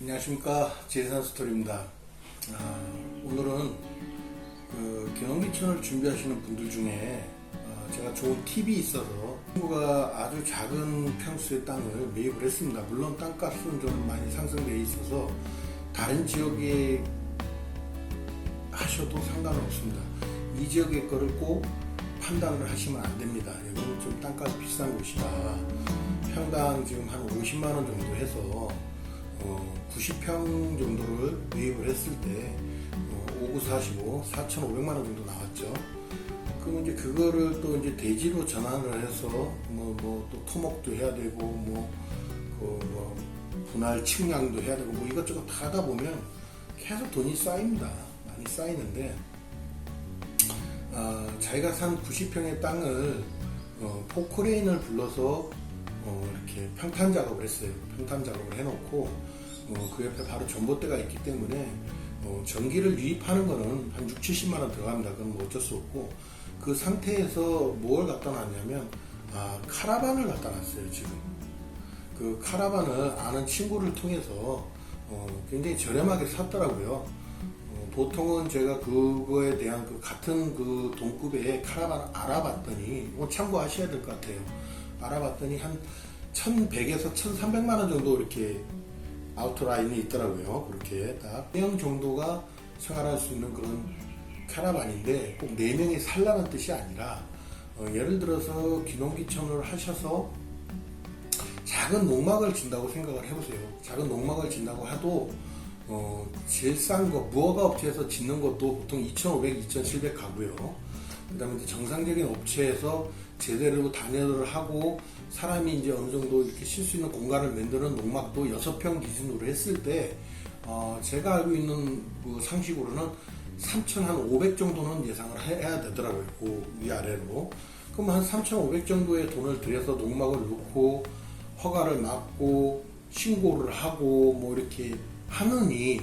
안녕하십니까, 제산스토리입니다. 오늘은 경영기촌을 준비하시는 분들 중에 제가 좋은 팁이 있어서 친구가 아주 작은 평수의 땅을 매입을 했습니다. 물론 땅값은 좀 많이 상승되어 있어서 다른 지역에 하셔도 상관은 없습니다. 이 지역의 거를 꼭 판단을 하시면 안 됩니다. 여기는 좀 땅값이 비싼 곳이다. 평당 지금 한 50만원 정도 해서 90평 정도를 매입을 했을 때 5945 4,500만원 정도 나왔죠. 그럼 이제 그거를 또 이제 대지로 전환을 해서 또 토목도 해야 되고 분할 측량도 해야 되고 이것저것 다 하다 보면 계속 돈이 쌓입니다. 많이 쌓이는데 자기가 산 90평의 땅을 포크레인을 불러서 이렇게 평탄 작업을 했어요. 평탄 작업을 해놓고 그 옆에 바로 전봇대가 있기 때문에 전기를 유입하는 거는 한 6, 70만원 들어갑니다. 그건 뭐 어쩔 수 없고, 그 상태에서 뭘 갖다 놨냐면 카라반을 갖다 놨어요. 지금 그 카라반을 아는 친구를 통해서 굉장히 저렴하게 샀더라고요. 보통은 제가 그거에 대한 같은 동급의 카라반을 알아봤더니 참고하셔야 될 것 같아요. 알아봤더니 한 1100에서 1300만원 정도 이렇게 아우터라인이 있더라고요. 그렇게 딱 4명 정도가 생활할 수 있는 그런 카라반인데, 꼭 4명이 살라는 뜻이 아니라 예를 들어서 기농기촌을 하셔서 작은 농막을 진다고 생각을 해보세요. 작은 농막을 진다고 해도 제일 싼 거 무허가 업체에서 짓는 것도 보통 2,500, 2,700 가고요. 그 다음에 이제 정상적인 업체에서 제대로 단열을 하고 사람이 이제 어느 정도 이렇게 쉴 수 있는 공간을 만드는 농막도 6평 기준으로 했을 때 제가 알고 있는 그 상식으로는 3,500 정도는 예상을 해야 되더라고요. 그 위아래로. 그럼 한 3,500 정도의 돈을 들여서 농막을 넣고 허가를 받고 신고를 하고 이렇게 하느니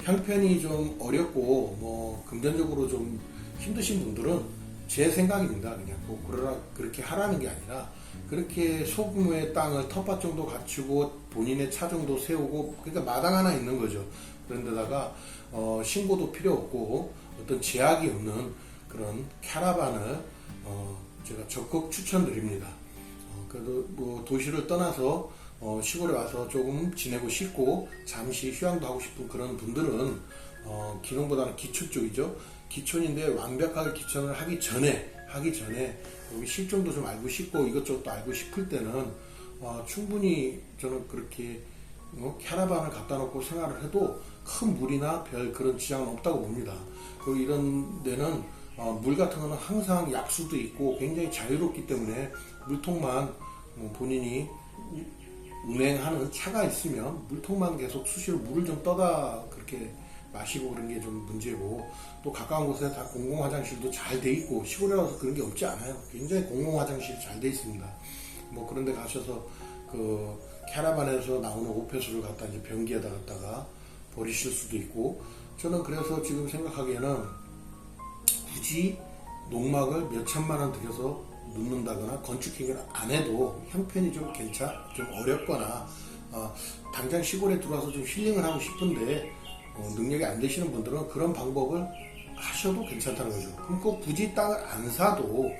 형편이 좀 어렵고 금전적으로 좀 힘드신 분들은 제 생각입니다. 그냥 그렇게 하라는 게 아니라, 그렇게 소규모의 땅을 텃밭 정도 갖추고 본인의 차 정도 세우고, 그러니까 마당 하나 있는 거죠. 그런데다가 신고도 필요 없고 어떤 제약이 없는 그런 캐러반을 제가 적극 추천드립니다. 그래도 도시를 떠나서 시골에 와서 조금 지내고 싶고 잠시 휴양도 하고 싶은 그런 분들은 기농보다는 기촌 쪽이죠. 기촌인데 완벽하게 기촌을 하기 전에 여기 실종도 좀 알고 싶고 이것저것도 알고 싶을 때는 충분히 저는 그렇게 캐러반을 갖다 놓고 생활을 해도 큰 물이나 별 그런 지장은 없다고 봅니다. 그리고 이런 데는 물 같은 거는 항상 약수도 있고 굉장히 자유롭기 때문에 물통만 본인이 운행하는 차가 있으면 물통만 계속 수시로 물을 좀 떠다 그렇게 마시고 그런 게 좀 문제고, 또 가까운 곳에 다 공공 화장실도 잘 돼 있고, 시골에 와서 그런 게 없지 않아요. 굉장히 공공 화장실이 잘 돼 있습니다. 그런 데 가셔서 그 캐러반에서 나오는 오폐수를 갖다 이제 변기에다 갖다가 버리실 수도 있고, 저는 그래서 지금 생각하기에는 굳이 농막을 몇 천만 원 들여서 눕는다거나 건축행위를 안 해도 형편이 좀 좀 어렵거나 당장 시골에 들어와서 좀 힐링을 하고 싶은데 능력이 안 되시는 분들은 그런 방법을 하셔도 괜찮다는 거죠. 그럼 꼭 굳이 땅을 안 사도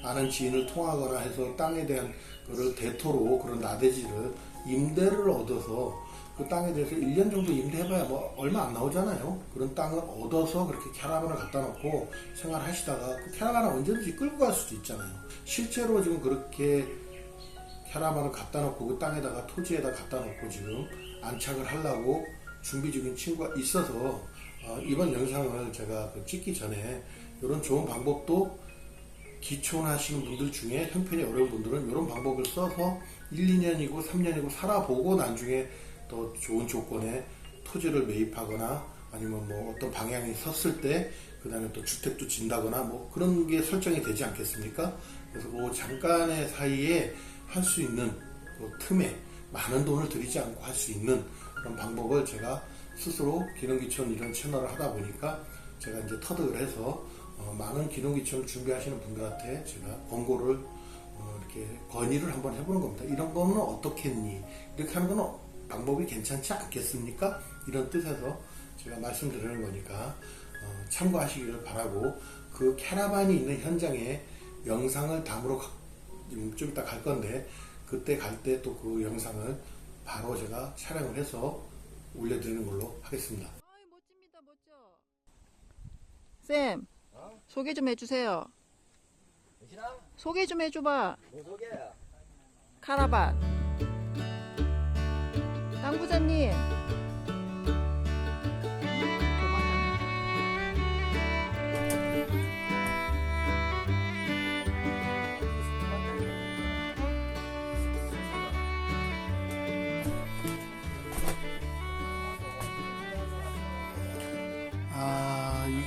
아는 지인을 통하거나 해서 땅에 대한 그걸 대토로 그런 나대지를 임대를 얻어서 그 땅에 대해서 1년 정도 임대해봐야 얼마 안 나오잖아요. 그런 땅을 얻어서 그렇게 캐러반을 갖다 놓고 생활하시다가 그 캐러반을 언제든지 끌고 갈 수도 있잖아요. 실제로 지금 그렇게 캐러반을 갖다 놓고 그 땅에다가 토지에다 갖다 놓고 지금 안착을 하려고 준비 중인 친구가 있어서 이번 영상을 제가 찍기 전에 이런 좋은 방법도 기촌하시는 분들 중에 형편이 어려운 분들은 이런 방법을 써서 1, 2년이고 3년이고 살아보고 나중에 더 좋은 조건에 토지를 매입하거나 아니면 어떤 방향이 섰을 때 그 다음에 또 주택도 진다거나 그런 게 설정이 되지 않겠습니까? 그래서 그 잠깐의 사이에 할 수 있는 그 틈에 많은 돈을 들이지 않고 할 수 있는 그런 방법을 제가 스스로 기농기촌 이런 채널을 하다 보니까 제가 이제 터득을 해서 많은 기농기촌을 준비하시는 분들한테 제가 권고를 이렇게 건의를 한번 해보는 겁니다. 이런 거는 어떻겠니? 이렇게 하는 거는 방법이 괜찮지 않겠습니까? 이런 뜻에서 제가 말씀드리는 거니까 참고하시기를 바라고, 그 캐러반이 있는 현장에 영상을 담으러 좀 이따 갈 건데, 그때 갈 때 또 그 영상을 바로 제가 촬영을 해서 올려드리는 걸로 하겠습니다. 멋집니다, 멋져. 쌤, 소개 좀 해주세요. 소개 좀 해줘봐. 뭐 소개야? 카라반. 땅 부자님.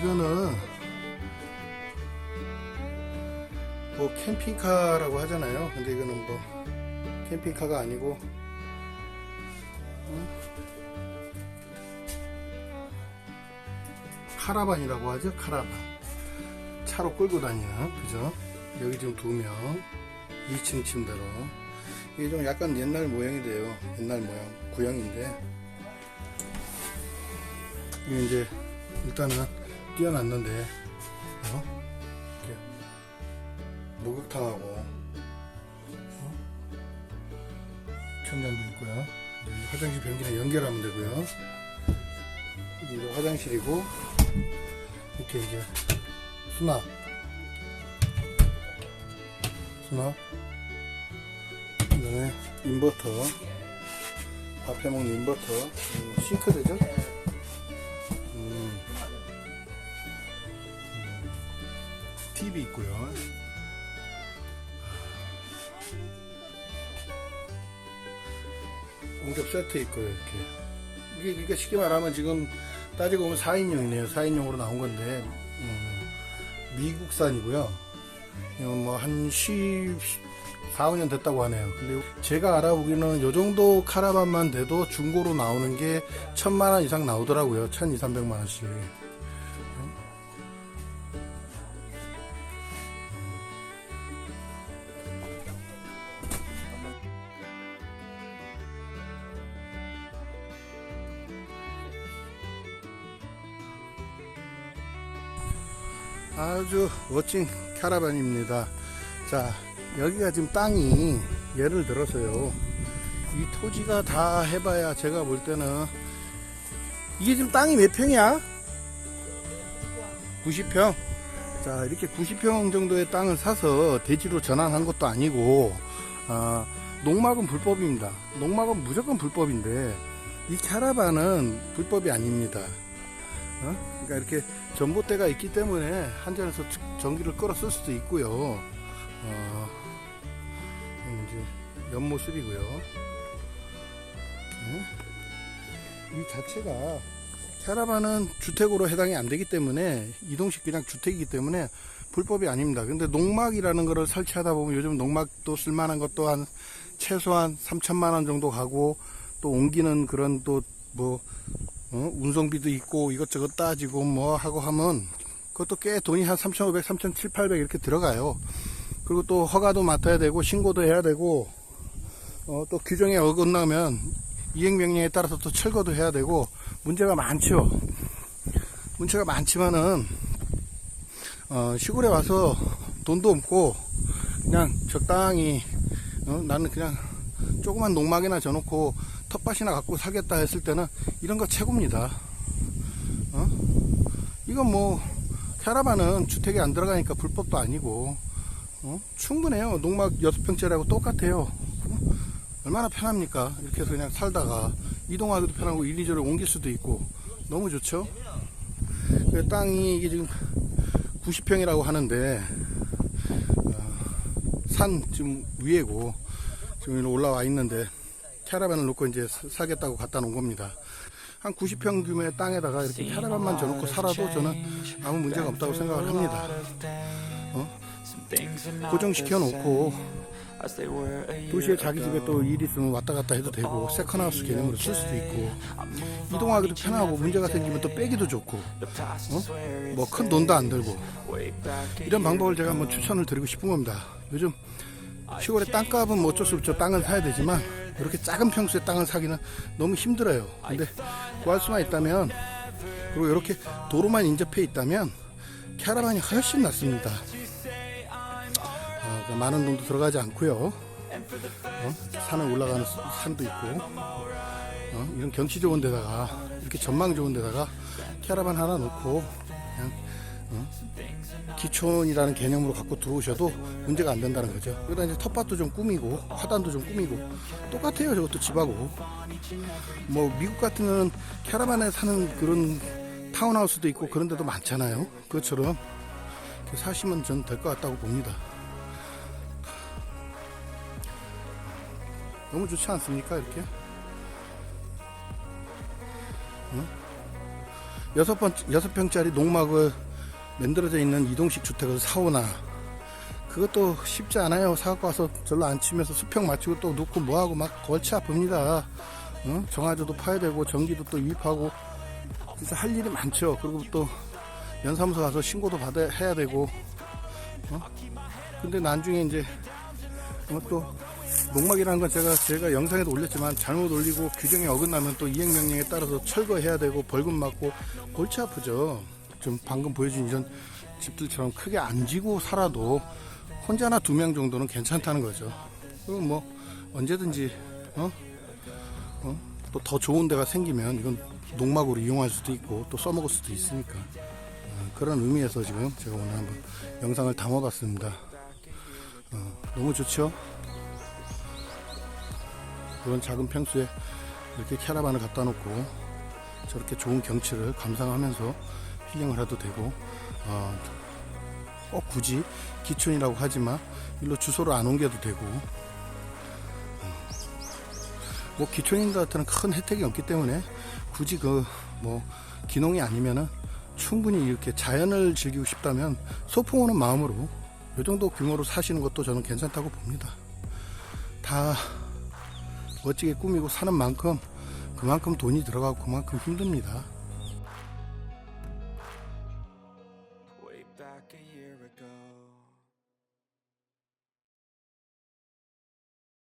이거는 뭐 캠핑카라고 하잖아요. 근데 이거는 뭐 캠핑카가 아니고 카라반이라고 하죠. 카라반. 차로 끌고 다니는, 그죠? 여기 지금 2명, 2층 침대로. 이게 좀 약간 옛날 모양이 돼요. 옛날 모양, 구형인데. 이게 이제 일단은 띄어놨는데, 이렇게 목욕탕하고 천장도 있고요. 화장실 변기랑 연결하면 되고요. 이거 화장실이고, 이렇게 이제 수납, 그다음에 인버터, 밥 해먹는 인버터, 싱크대죠. TV 있고요. 공급 세트 있고요. 이렇게 이게 쉽게 말하면 지금 따지고 보면 4인용이네요. 4인용으로 나온 건데 미국산이고요. 뭐 한 14, 5년 됐다고 하네요. 근데 제가 알아보기는 요 정도 카라반만 돼도 중고로 나오는 게 1000만원 이상 나오더라고요. 1200~300만원씩. 아주 멋진 캐러반입니다. 자, 여기가 지금 땅이, 예를 들어서요, 이 토지가 다 해봐야 제가 볼 때는, 이게 지금 땅이 몇 평이야? 90평? 자, 이렇게 90평 정도의 땅을 사서 대지로 전환한 것도 아니고, 농막은 불법입니다. 농막은 무조건 불법인데, 이 캐러반은 불법이 아닙니다. 그러니까 이렇게 전봇대가 있기 때문에 한전에서 전기를 끌어 쓸 수도 있고요. 이제 옆모습이고요. 이 자체가, 캐러반은 주택으로 해당이 안 되기 때문에, 이동식 그냥 주택이기 때문에 불법이 아닙니다. 근데 농막이라는 거를 설치하다 보면 요즘 농막도 쓸만한 것도 한 최소한 3천만원 정도 가고, 또 옮기는 그런 또 뭐 운송비도 있고 이것저것 따지고 뭐 하고 하면 그것도 꽤 돈이 한 3,500, 3,700, 800 이렇게 들어가요. 그리고 또 허가도 맡아야 되고 신고도 해야 되고, 또 규정에 어긋나면 이행명령에 따라서 또 철거도 해야 되고, 문제가 많죠. 문제가 많지만은 시골에 와서 돈도 없고 그냥 적당히 나는 그냥 조그만 농막이나 져놓고 텃밭이나 갖고 살겠다 했을 때는 이런 거 최고입니다. 이건 뭐 캐러반은 주택에 안 들어가니까 불법도 아니고 충분해요. 농막 6평짜리하고 똑같아요. 얼마나 편합니까? 이렇게 해서 그냥 살다가 이동하기도 편하고 이리저리 옮길 수도 있고 너무 좋죠. 땅이 이게 지금 90평이라고 하는데 산 지금 위에고 지금 올라와 있는데, 캐러반을 놓고 이제 살겠다고 갖다 놓은 겁니다. 한 90평 규모의 땅에다가 이렇게 캐러반만 져놓고 살아도 저는 아무 문제가 없다고 생각을 합니다. 고정시켜 놓고 도시에 자기 집에 또 일 있으면 왔다 갔다 해도 되고, 세컨하우스 개념으로 쓸 수도 있고, 이동하기도 편하고, 문제가 생기면 또 빼기도 좋고, 뭐 큰 돈도 안 들고, 이런 방법을 제가 한번 추천을 드리고 싶은 겁니다. 요즘 시골에 땅값은 뭐 어쩔 수 없죠. 땅은 사야 되지만 이렇게 작은 평수의 땅을 사기는 너무 힘들어요. 근데 구할 수만 있다면, 그리고 이렇게 도로만 인접해 있다면 캐러반이 훨씬 낫습니다. 많은 돈도 들어가지 않고요. 산을 올라가는 산도 있고, 이런 경치 좋은 데다가, 이렇게 전망 좋은 데다가 캐러반 하나 놓고 그냥 기촌이라는 개념으로 갖고 들어오셔도 문제가 안 된다는 거죠. 여기다 이제 텃밭도 좀 꾸미고 화단도 좀 꾸미고 똑같아요. 저것도 집하고. 뭐 미국 같은 경우는 캐러반에 사는 그런 타운하우스도 있고 그런 데도 많잖아요. 그것처럼 이렇게 사시면 전 될 것 같다고 봅니다. 너무 좋지 않습니까? 이렇게 6평짜리 농막을 만들어져 있는 이동식 주택을 사오나, 그것도 쉽지 않아요. 사갖고 와서 절로 안 치면서 수평 맞추고 또 놓고 뭐하고 막 골치 아픕니다. 정화조도 파야 되고 전기도 또 유입하고, 그래서 할 일이 많죠. 그리고 또 연사무소 가서 신고도 해야 되고, 근데 나중에 이제 또 농막이라는 건 제가 영상에도 올렸지만 잘못 올리고 규정에 어긋나면 또 이행명령에 따라서 철거해야 되고 벌금 맞고 골치 아프죠. 좀 방금 보여준 이런 집들처럼 크게 안 지고 살아도 혼자나 2명 정도는 괜찮다는 거죠. 그리고 뭐 언제든지 또 더 좋은 데가 생기면 이건 농막으로 이용할 수도 있고 또 써먹을 수도 있으니까, 그런 의미에서 지금 제가 오늘 한번 영상을 담아봤습니다. 너무 좋죠? 그런 작은 평수에 이렇게 캐러반을 갖다 놓고 저렇게 좋은 경치를 감상하면서 힐링을 해도 되고, 굳이 기촌이라고 하지만 일로 주소를 안 옮겨도 되고, 뭐 기촌인들한테는 큰 혜택이 없기 때문에 굳이 뭐 기농이 아니면은 충분히 이렇게 자연을 즐기고 싶다면 소풍 오는 마음으로 이 정도 규모로 사시는 것도 저는 괜찮다고 봅니다. 다 멋지게 꾸미고 사는 만큼 그만큼 돈이 들어가고 그만큼 힘듭니다.